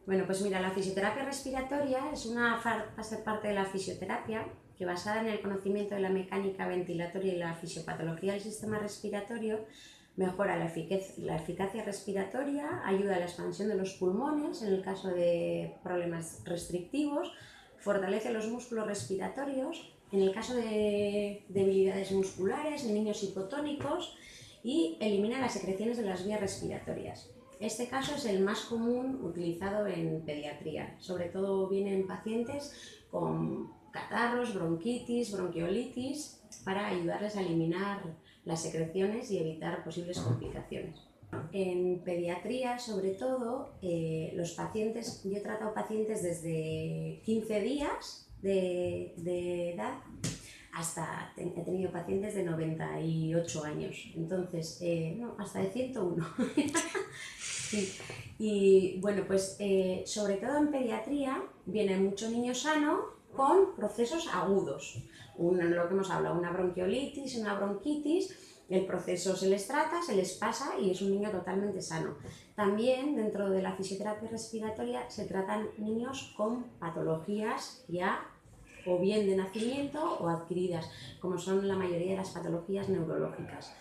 Bueno, pues mira, la fisioterapia respiratoria va a ser parte de la fisioterapia que, basada en el conocimiento de la mecánica ventilatoria y la fisiopatología del sistema respiratorio, mejora la eficacia respiratoria, ayuda a la expansión de los pulmones en el caso de problemas restrictivos, fortalece los músculos respiratorios en el caso de debilidades musculares, en niños hipotónicos, y elimina las secreciones de las vías respiratorias. Este caso es el más común utilizado en pediatría, sobre todo viene en pacientes con catarros, bronquitis, bronquiolitis, para ayudarles a eliminar las secreciones y evitar posibles complicaciones. En pediatría, sobre todo, los pacientes, yo he tratado pacientes desde 15 días de edad hasta, he tenido pacientes de 98 años, entonces, no, hasta de 101. Sí. Y bueno, pues sobre todo en pediatría viene mucho niño sano con procesos agudos, lo que hemos hablado, una bronquiolitis, una bronquitis. El proceso se les trata, se les pasa y es un niño totalmente sano. También dentro de la fisioterapia respiratoria se tratan niños con patologías ya o bien de nacimiento o adquiridas, como son la mayoría de las patologías neurológicas.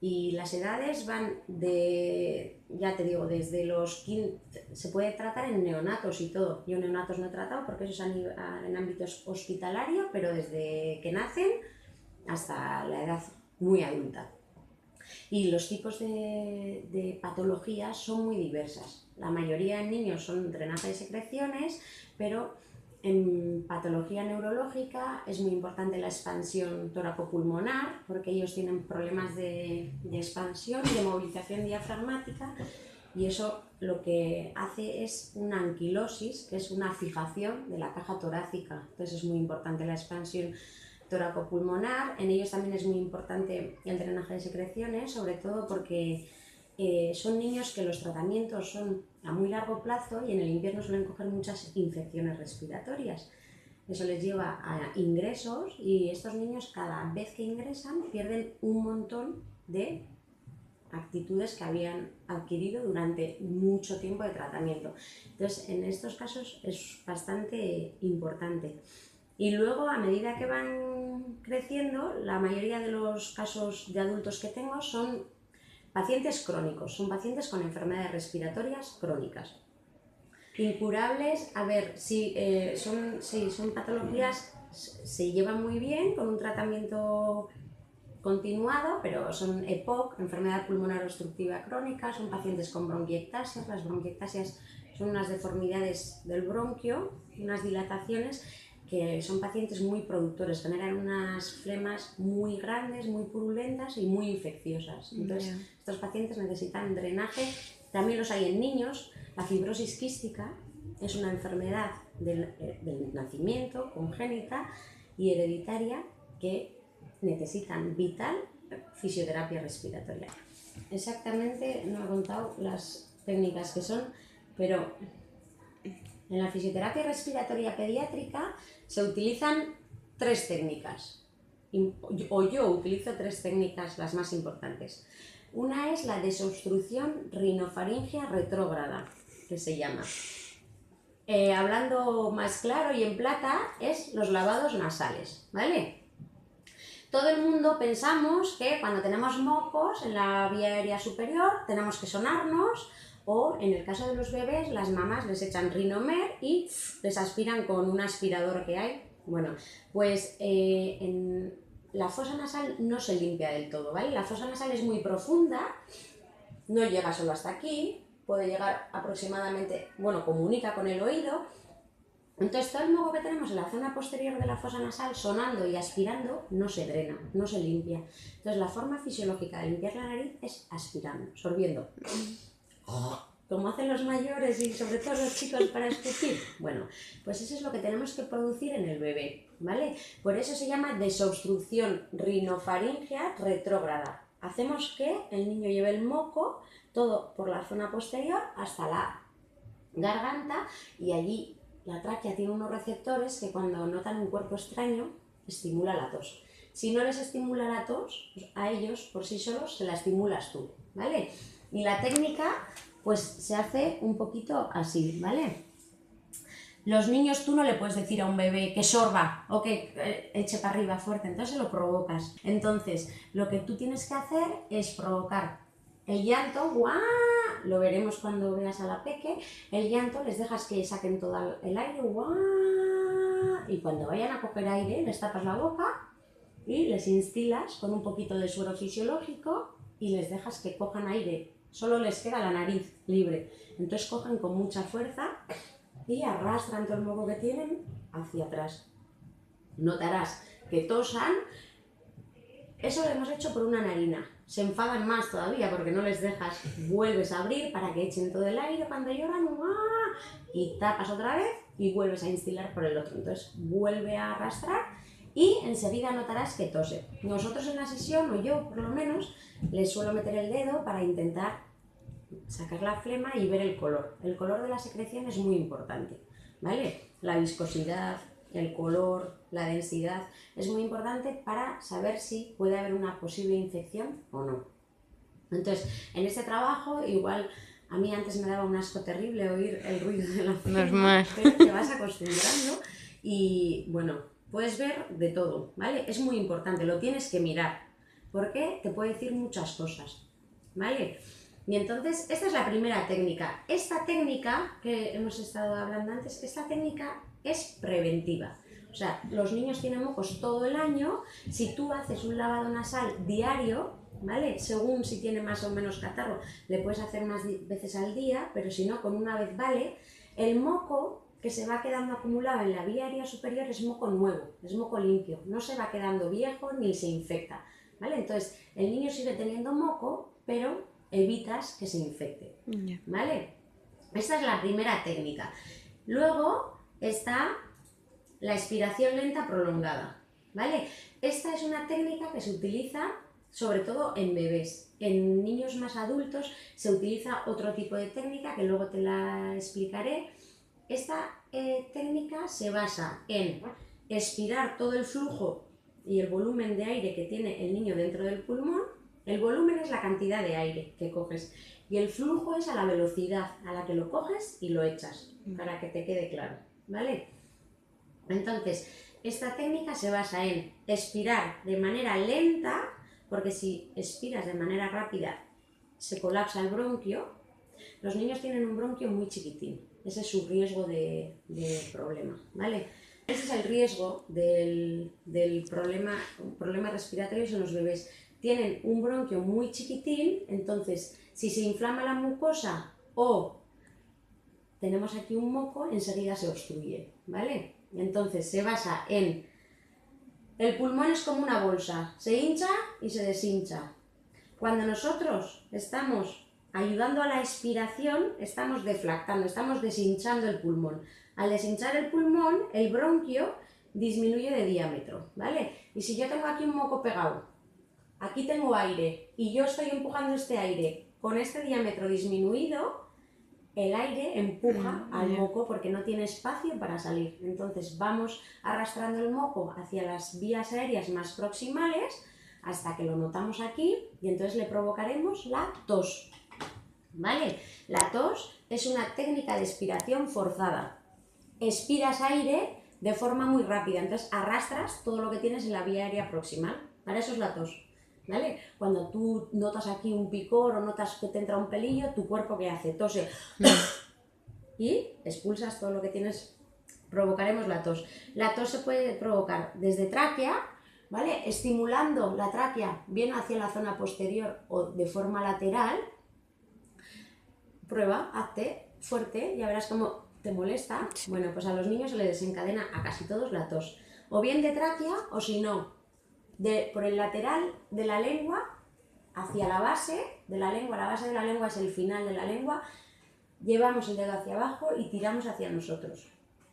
Y las edades van de, ya te digo, desde los 15, se puede tratar en neonatos y todo. Yo neonatos no he tratado porque eso es en ámbitos hospitalario, pero desde que nacen hasta la edad muy adulta. Y los tipos de patologías son muy diversas. La mayoría en niños son drenaje de secreciones, pero en patología neurológica es muy importante la expansión tóraco-pulmonar, porque ellos tienen problemas de expansión y de movilización diafragmática, y eso lo que hace es una anquilosis, que es una fijación de la caja torácica. Entonces es muy importante la expansión tóraco-pulmonar. En ellos también es muy importante el drenaje de secreciones, sobre todo porque son niños que los tratamientos son a muy largo plazo y en el invierno suelen coger muchas infecciones respiratorias. Eso les lleva a ingresos y estos niños, cada vez que ingresan, pierden un montón de actitudes que habían adquirido durante mucho tiempo de tratamiento. Entonces, en estos casos es bastante importante. Y luego, a medida que van creciendo, la mayoría de los casos de adultos que tengo son pacientes crónicos, son pacientes con enfermedades respiratorias crónicas. Incurables, a ver, son patologías, se llevan muy bien con un tratamiento continuado, pero son EPOC, enfermedad pulmonar obstructiva crónica, son pacientes con bronquiectasias. Las bronquiectasias son unas deformidades del bronquio, unas dilataciones que son pacientes muy productores, generan unas flemas muy grandes, muy purulentas y muy infecciosas. Entonces, estos pacientes necesitan drenaje. También los hay en niños. La fibrosis quística es una enfermedad del nacimiento, congénita y hereditaria, que necesitan vital fisioterapia respiratoria. Exactamente, no he contado las técnicas que son, pero en la fisioterapia respiratoria pediátrica se utilizan 3 técnicas, o yo utilizo 3 técnicas, las más importantes. Una es la desobstrucción rinofaringia retrógrada, que se llama. Hablando más claro y en plata, es los lavados nasales, ¿vale? Todo el mundo pensamos que cuando tenemos mocos en la vía aérea superior tenemos que sonarnos, o en el caso de los bebés las mamás les echan Rinomer y les aspiran con un aspirador que hay. Bueno, pues en la fosa nasal no se limpia del todo, ¿vale? La fosa nasal es muy profunda, no llega solo hasta aquí, puede llegar aproximadamente, bueno, comunica con el oído. Entonces todo el moco que tenemos en la zona posterior de la fosa nasal, sonando y aspirando, no se drena, no se limpia. Entonces la forma fisiológica de limpiar la nariz es aspirando, sorbiendo. Como hacen los mayores y sobre todo los chicos para escupir. Bueno, pues eso es lo que tenemos que producir en el bebé, ¿vale? Por eso se llama desobstrucción rinofaringia retrógrada. Hacemos que el niño lleve el moco todo por la zona posterior hasta la garganta, y allí la tráquea tiene unos receptores que cuando notan un cuerpo extraño estimula la tos. Si no les estimula la tos, a ellos por sí solos se la estimulas tú, ¿vale? Y la técnica pues se hace un poquito así, ¿vale? Los niños tú no le puedes decir a un bebé que sorba o que eche para arriba fuerte, entonces lo provocas. Entonces, lo que tú tienes que hacer es provocar el llanto, ¡guau! Lo veremos cuando veas a la peque, el llanto les dejas que saquen todo el aire, ¡guau! Y cuando vayan a coger aire les tapas la boca y les instilas con un poquito de suero fisiológico y les dejas que cojan aire, solo les queda la nariz libre, entonces cogen con mucha fuerza y arrastran todo el moco que tienen hacia atrás. Notarás que tosan, eso lo hemos hecho por una narina, se enfadan más todavía porque no les dejas, vuelves a abrir para que echen todo el aire cuando lloran, ¡ah! Y tapas otra vez y vuelves a instilar por el otro, entonces vuelve a arrastrar y enseguida notarás que tose. Nosotros en la sesión, o yo por lo menos, les suelo meter el dedo para intentar sacar la flema y ver el color. El color de la secreción es muy importante, ¿vale? La viscosidad, el color, la densidad, es muy importante para saber si puede haber una posible infección o no. Entonces, en este trabajo, igual a mí antes me daba un asco terrible oír el ruido de la flema, pero te vas acostumbrando y bueno, puedes ver de todo, ¿vale? Es muy importante, lo tienes que mirar, porque te puede decir muchas cosas, ¿vale? Y entonces, esta es la primera técnica. Esta técnica que hemos estado hablando antes, esta técnica es preventiva. O sea, los niños tienen mocos todo el año. Si tú haces un lavado nasal diario, ¿vale? Según si tiene más o menos catarro, le puedes hacer más veces al día, pero si no, con una vez vale. El moco que se va quedando acumulado en la vía aérea superior es moco nuevo, es moco limpio. No se va quedando viejo ni se infecta, ¿vale? Entonces, el niño sigue teniendo moco, pero evitas que se infecte, ¿vale? Esta es la primera técnica. Luego está la expiración lenta prolongada, ¿vale? Esta es una técnica que se utiliza sobre todo en bebés. En niños más adultos se utiliza otro tipo de técnica que luego te la explicaré. Esta técnica se basa en expirar todo el flujo y el volumen de aire que tiene el niño dentro del pulmón. El volumen es la cantidad de aire que coges y el flujo es a la velocidad a la que lo coges y lo echas, para que te quede claro, ¿vale? Entonces, esta técnica se basa en expirar de manera lenta, porque si expiras de manera rápida se colapsa el bronquio. Los niños tienen un bronquio muy chiquitín, ese es su riesgo de problema, ¿vale? Ese es el riesgo del problema respiratorio en los bebés. Tienen un bronquio muy chiquitín, entonces si se inflama la mucosa o tenemos aquí un moco, enseguida se obstruye, ¿vale? Entonces se basa en, el pulmón es como una bolsa, se hincha y se deshincha. Cuando nosotros estamos ayudando a la expiración, estamos deflactando, estamos deshinchando el pulmón. Al deshinchar el pulmón, el bronquio disminuye de diámetro, ¿vale? Y si yo tengo aquí un moco pegado, aquí tengo aire y yo estoy empujando este aire con este diámetro disminuido, el aire empuja al moco porque no tiene espacio para salir. Entonces vamos arrastrando el moco hacia las vías aéreas más proximales hasta que lo notamos aquí y entonces le provocaremos la tos, ¿vale? La tos es una técnica de expiración forzada. Expiras aire de forma muy rápida, entonces arrastras todo lo que tienes en la vía aérea proximal. Para eso es la tos, ¿vale? Cuando tú notas aquí un picor o notas que te entra un pelillo, tu cuerpo ¿qué hace? Tose y expulsas todo lo que tienes, provocaremos la tos. La tos se puede provocar desde tráquea, ¿vale? Estimulando la tráquea bien hacia la zona posterior o de forma lateral. Prueba, hazte fuerte, ya verás cómo te molesta. Bueno, pues a los niños se les desencadena a casi todos la tos. O bien de tráquea o si no, por el lateral de la lengua hacia la base de la lengua. La base de la lengua es el final de la lengua. Llevamos el dedo hacia abajo y tiramos hacia nosotros.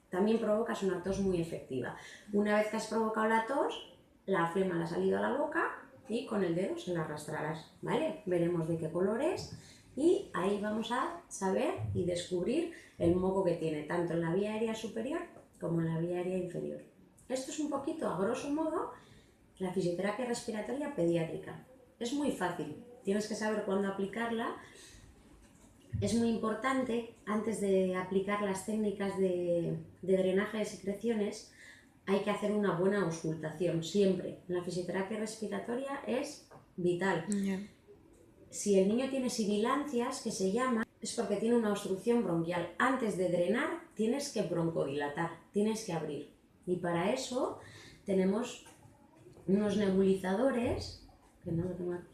También provocas una tos muy efectiva. Una vez que has provocado la tos, la flema le ha salido a la boca y con el dedo se la arrastrarás, ¿vale? Veremos de qué color es y ahí vamos a saber y descubrir el moco que tiene, tanto en la vía aérea superior como en la vía aérea inferior. Esto es un poquito, a grosso modo, la fisioterapia respiratoria pediátrica. Es muy fácil, tienes que saber cuándo aplicarla. es muy importante, antes de aplicar las técnicas de drenaje de secreciones, hay que hacer una buena auscultación, siempre. En la fisioterapia respiratoria es vital. Si el niño tiene sibilancias, que se llama, es porque tiene una obstrucción bronquial. Antes de drenar, tienes que broncodilatar, tienes que abrir. Y para eso tenemos unos nebulizadores, que no lo tengo aquí,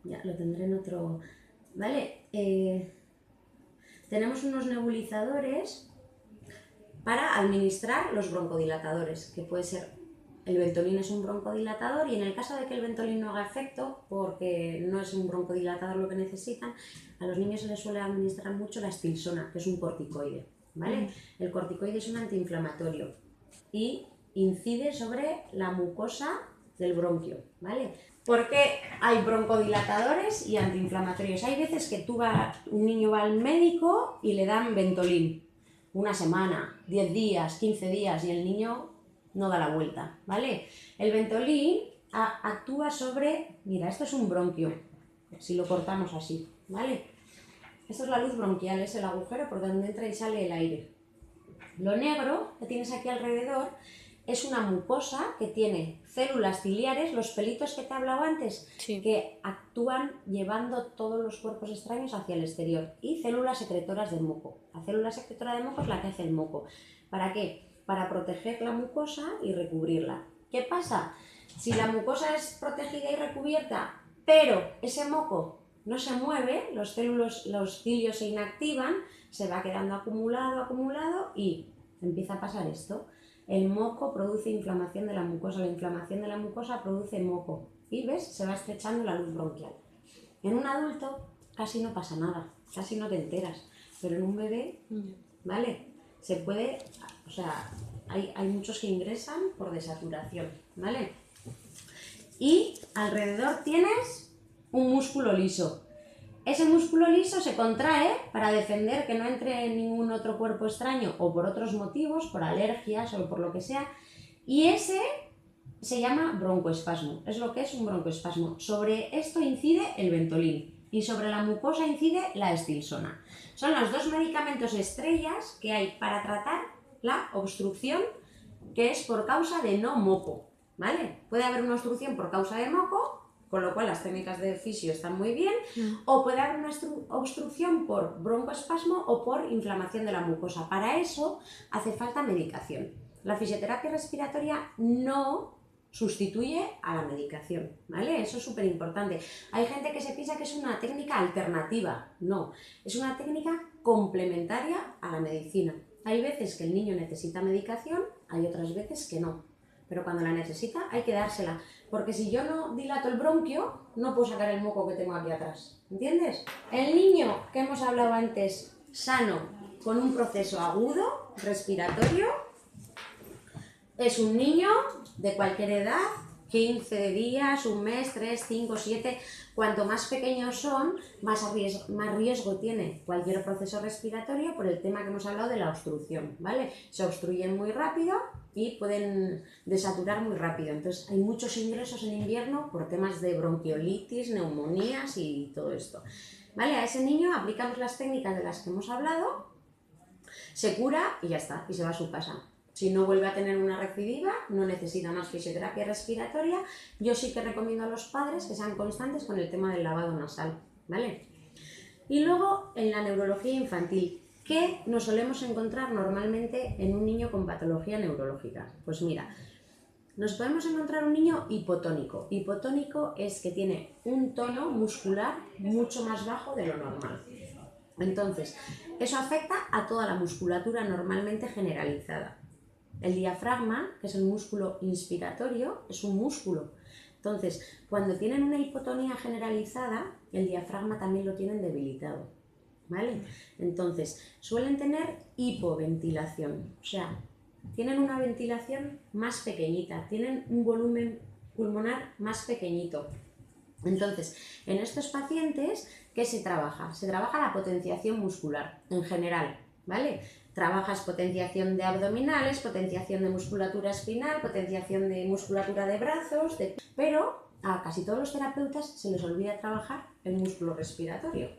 ya lo tendré en otro... ¿Vale? Tenemos unos nebulizadores para administrar los broncodilatadores, que puede ser, el Ventolin es un broncodilatador, y en el caso de que el Ventolin no haga efecto, porque no es un broncodilatador lo que necesitan, a los niños se les suele administrar mucho la Stilsona, que es un corticoide, ¿vale? El corticoide es un antiinflamatorio y incide sobre la mucosa del bronquio, ¿vale? Porque hay broncodilatadores y antiinflamatorios. Hay veces que un niño va al médico y le dan Ventolin, una semana, 10 días, 15 días, y el niño no da la vuelta, ¿vale? El Ventolin actúa sobre, mira, esto es un bronquio, si lo cortamos así, ¿vale? Esto es la luz bronquial, es el agujero por donde entra y sale el aire. Lo negro que tienes aquí alrededor es una mucosa que tiene células ciliares, los pelitos que te he hablado antes, sí, que actúan llevando todos los cuerpos extraños hacia el exterior, y células secretoras de moco. La célula secretora de moco es la que hace el moco. ¿Para qué? Para proteger la mucosa y recubrirla. ¿Qué pasa? Si la mucosa es protegida y recubierta, pero ese moco no se mueve, los cilios se inactivan, se va quedando acumulado y empieza a pasar esto. El moco produce inflamación de la mucosa, la inflamación de la mucosa produce moco y, ¿ves?, se va estrechando la luz bronquial. En un adulto casi no pasa nada, casi no te enteras, pero en un bebé, ¿vale? Se puede, o sea, hay muchos que ingresan por desaturación, ¿vale? Y alrededor tienes un músculo liso. Ese músculo liso se contrae para defender que no entre ningún otro cuerpo extraño, o por otros motivos, por alergias o por lo que sea, y ese se llama broncoespasmo, es lo que es un broncoespasmo. Sobre esto incide el Ventolin y sobre la mucosa incide la Stilsona. Son los dos medicamentos estrellas que hay para tratar la obstrucción que es por causa de no moco, ¿vale? Puede haber una obstrucción por causa de moco, con lo cual las técnicas de fisio están muy bien, o puede haber una obstrucción por broncoespasmo o por inflamación de la mucosa. Para eso hace falta medicación. La fisioterapia respiratoria no sustituye a la medicación, ¿vale? Eso es súper importante. Hay gente que se piensa que es una técnica alternativa. No, es una técnica complementaria a la medicina. Hay veces que el niño necesita medicación, hay otras veces que no. Pero cuando la necesita hay que dársela, porque si yo no dilato el bronquio, no puedo sacar el moco que tengo aquí atrás, ¿entiendes? El niño que hemos hablado antes, sano, con un proceso agudo, respiratorio, es un niño de cualquier edad, 15 días, un mes, 3, 5, 7, cuanto más pequeños son, más riesgo tiene cualquier proceso respiratorio por el tema que hemos hablado de la obstrucción, ¿vale? Se obstruyen muy rápido y pueden desaturar muy rápido. Entonces hay muchos ingresos en invierno por temas de bronquiolitis, neumonías y todo esto, ¿vale? A ese niño aplicamos las técnicas de las que hemos hablado, se cura y ya está, y se va a su casa. Si no vuelve a tener una recidiva, no necesita más fisioterapia respiratoria. Yo sí que recomiendo a los padres que sean constantes con el tema del lavado nasal, ¿vale? Y luego en la neurología infantil, ¿qué nos solemos encontrar normalmente en un niño con patología neurológica? Pues mira, nos podemos encontrar un niño hipotónico. Hipotónico es que tiene un tono muscular mucho más bajo de lo normal. Entonces, eso afecta a toda la musculatura normalmente generalizada. El diafragma, que es el músculo inspiratorio, es un músculo. Entonces, cuando tienen una hipotonía generalizada, el diafragma también lo tienen debilitado, ¿vale? Entonces, suelen tener hipoventilación, o sea, tienen una ventilación más pequeñita, tienen un volumen pulmonar más pequeñito. Entonces, en estos pacientes, ¿qué se trabaja? Se trabaja la potenciación muscular, en general, ¿vale? Trabajas potenciación de abdominales, potenciación de musculatura espinal, potenciación de musculatura de brazos, pero a casi todos los terapeutas se les olvida trabajar el músculo respiratorio.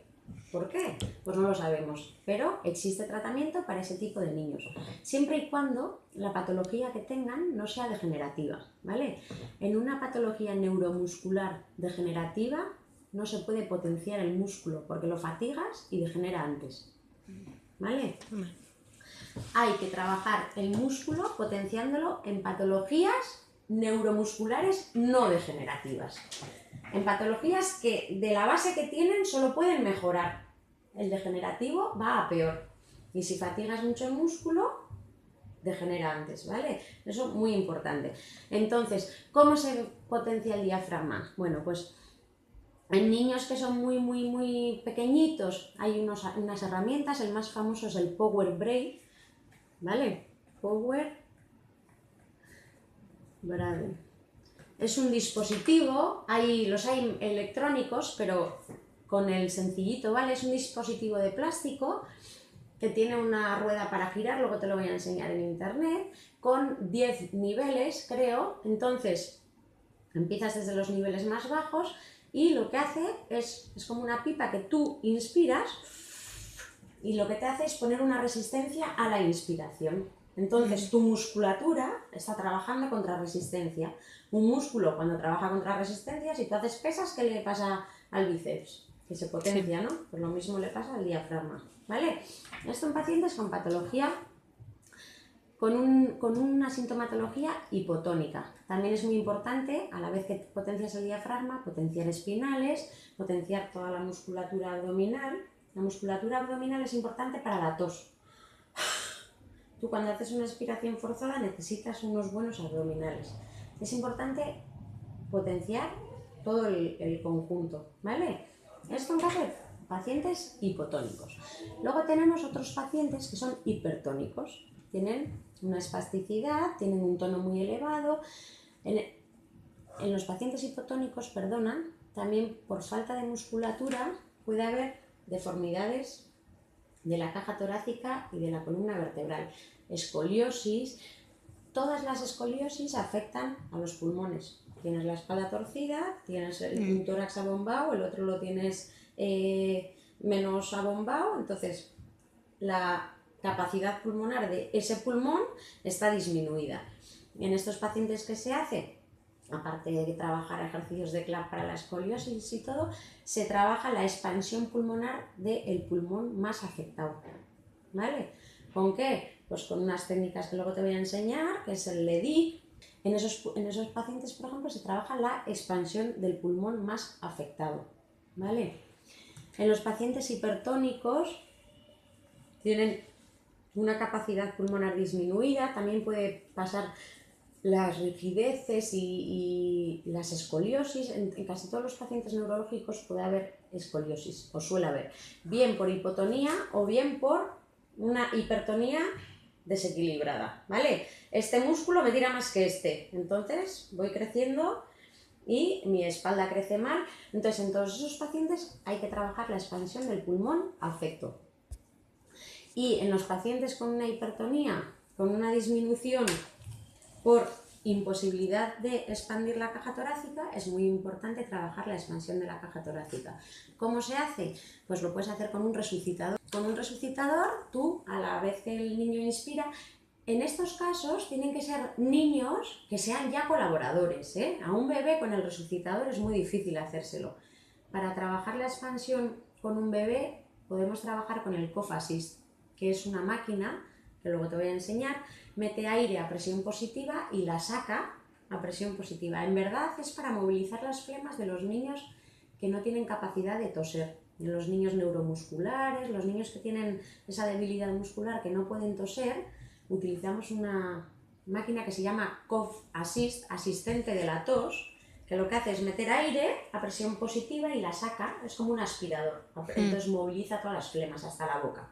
¿Por qué? Pues no lo sabemos, pero existe tratamiento para ese tipo de niños, siempre y cuando la patología que tengan no sea degenerativa, ¿vale? En una patología neuromuscular degenerativa no se puede potenciar el músculo porque lo fatigas y degenera antes, ¿vale? Hay que trabajar el músculo potenciándolo en patologías neuromusculares no degenerativas. En patologías que de la base que tienen solo pueden mejorar. El degenerativo va a peor. Y si fatigas mucho el músculo, degenera antes, ¿vale? Eso es muy importante. Entonces, ¿cómo se potencia el diafragma? Bueno, pues en niños que son muy pequeñitos hay unas herramientas. El más famoso es el Power Brain, ¿vale? Power Brain. Es un dispositivo, los hay electrónicos, pero con el sencillito, ¿vale? Es un dispositivo de plástico que tiene una rueda para girar, luego te lo voy a enseñar en internet, con 10 niveles, creo. Entonces, empiezas desde los niveles más bajos y lo que hace es como una pipa que tú inspiras y lo que te hace es poner una resistencia a la inspiración. Entonces tu musculatura está trabajando contra resistencia. Un músculo cuando trabaja contra resistencia, si tú haces pesas, ¿qué le pasa al bíceps? Que se potencia, ¿no? Pues lo mismo le pasa al diafragma, ¿vale? Esto en pacientes con patología, con una sintomatología hipotónica. También es muy importante, a la vez que potencias el diafragma, potenciar espinales, potenciar toda la musculatura abdominal. La musculatura abdominal es importante para la tos. Tú cuando haces una expiración forzada necesitas unos buenos abdominales. Es importante potenciar todo el conjunto, ¿vale? Esto en caso de pacientes hipotónicos. Luego tenemos otros pacientes que son hipertónicos. Tienen una espasticidad, tienen un tono muy elevado. En los pacientes hipotónicos, también por falta de musculatura puede haber deformidades de la caja torácica y de la columna vertebral, escoliosis. Todas las escoliosis afectan a los pulmones. Tienes la espalda torcida, tienes un tórax abombado, el otro lo tienes menos abombado, entonces la capacidad pulmonar de ese pulmón está disminuida. En estos pacientes, ¿qué se hace? Aparte de trabajar ejercicios de CLAP para la escoliosis y todo, se trabaja la expansión pulmonar del pulmón más afectado, ¿vale? ¿Con qué? Pues con unas técnicas que luego te voy a enseñar, que es el LEDIC. En esos pacientes, por ejemplo, se trabaja la expansión del pulmón más afectado, ¿vale? En los pacientes hipertónicos tienen una capacidad pulmonar disminuida, también puede pasar las rigideces y las escoliosis. En casi todos los pacientes neurológicos puede haber escoliosis, o suele haber, bien por hipotonía o bien por una hipertonía desequilibrada, ¿vale? Este músculo me tira más que este, entonces voy creciendo y mi espalda crece mal. Entonces en todos esos pacientes hay que trabajar la expansión del pulmón afecto. Y en los pacientes con una hipertonía, con una disminución por imposibilidad de expandir la caja torácica, es muy importante trabajar la expansión de la caja torácica. ¿Cómo se hace? Pues lo puedes hacer con un resucitador. Con un resucitador, tú, a la vez que el niño inspira, en estos casos tienen que ser niños que sean ya colaboradores, ¿eh? A un bebé con el resucitador es muy difícil hacérselo. Para trabajar la expansión con un bebé podemos trabajar con el Cough Assist, que es una máquina que luego te voy a enseñar, mete aire a presión positiva y la saca a presión positiva. En verdad es para movilizar las flemas de los niños que no tienen capacidad de toser, de los niños neuromusculares, los niños que tienen esa debilidad muscular que no pueden toser. Utilizamos una máquina que se llama Cough Assist, asistente de la tos, que lo que hace es meter aire a presión positiva y la saca, es como un aspirador, entonces moviliza todas las flemas hasta la boca.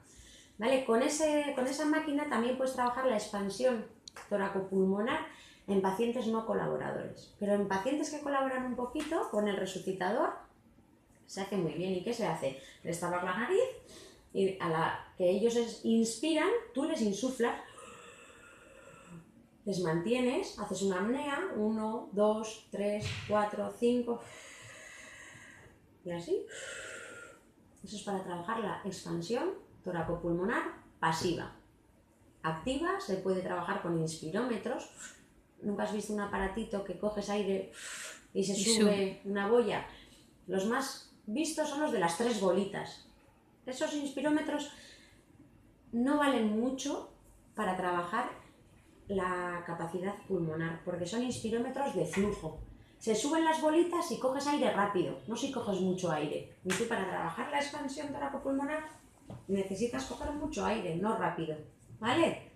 ¿Vale? Con esa máquina también puedes trabajar la expansión toracopulmonar en pacientes no colaboradores, pero en pacientes que colaboran un poquito, con el resucitador se hace muy bien. ¿Y qué se hace? Les tapas la nariz y a la que ellos inspiran, tú les insuflas, les mantienes, haces una apnea, 1, 2, 3, 4, 5 y así. Eso es para trabajar la expansión toracopulmonar pasiva. Activa se puede trabajar con inspirómetros. ¿Nunca has visto un aparatito que coges aire y se sube una boya? Los más vistos son los de las 3 bolitas. Esos inspirómetros no valen mucho para trabajar la capacidad pulmonar, porque son inspirómetros de flujo. Se suben las bolitas y coges aire rápido, no si coges mucho aire. Y tú para trabajar la expansión toracopulmonar necesitas coger mucho aire, no rápido, ¿vale?